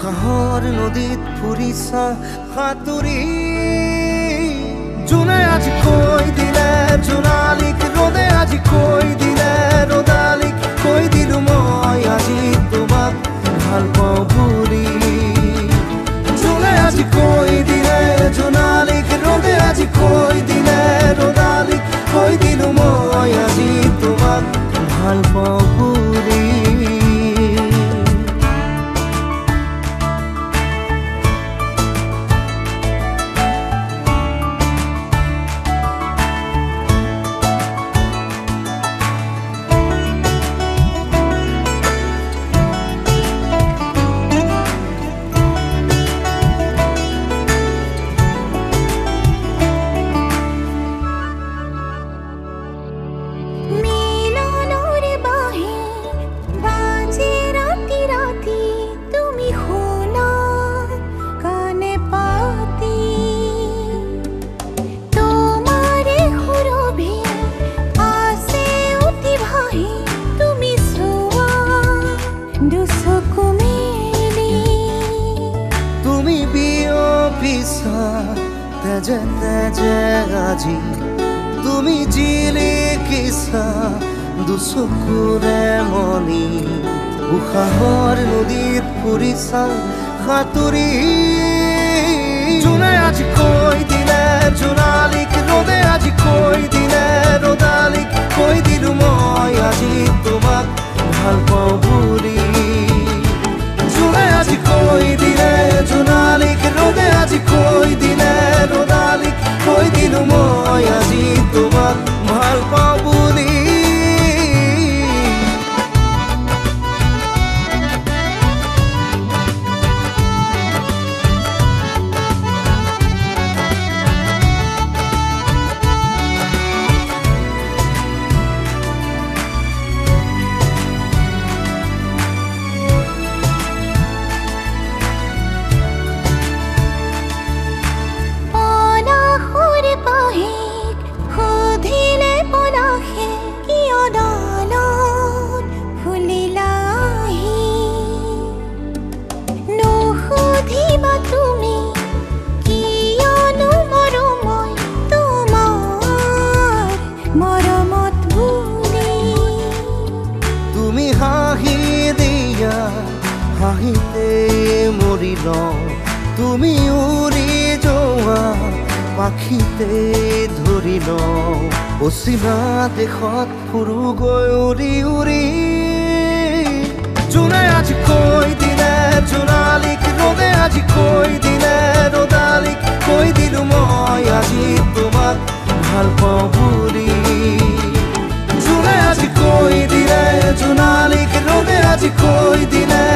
উশাহৰ নদীত ফুৰিছা সাঁতুৰি জোনে আজি কৈ দিলে জোনালীক ৰ'দে আজি কৈ দিলে ৰ'দালীক কৈ দিলো মই আজি তোমাক ভাল পাওঁ বুলি জোনে আজি কৈ দিলে জোনালীক ৰ'দে আজি কৈ দিলে ৰ'দালীক কৈ দিলো মই আজি তোমাক ভাল পাওঁ বুলি তেজে তেজে আজি তুমি জিলিকিছা দুচকুৰে মনি উশাহৰ নদীত ফুৰিছা সাঁতুৰি জোনে আজি কৈ দিলে জোনালীক ৰ'দে আজি কৈ দিলে ৰ'দালীক কৈ দিলো মই আজি তোমাক ভাল পাওঁ বুলি জোনে আজি কৈ দিলে জোনালীক ৰ'দে আজি কৈ দিলে ৰ'দালীক কৈ দিলো মই আজি তোমাক ভাল পাওঁ বুলি হাঁহিতে মৰি লওঁ তুমি উৰি যোৱা পাখিতে ধৰি লওঁ অচিনা দেশত ফুৰোগৈ উৰি উৰি জোনে আজি কৈ দিলে জোনালীক ৰ'দে আজি কৈ দিলে ৰ'দালীক কৈ দিলো মই আজি তোমাক ভাল পাওঁ বুলি জোনে আজি কৈ দিলে জোনালীক ৰ'দে আজি কৈ দিলে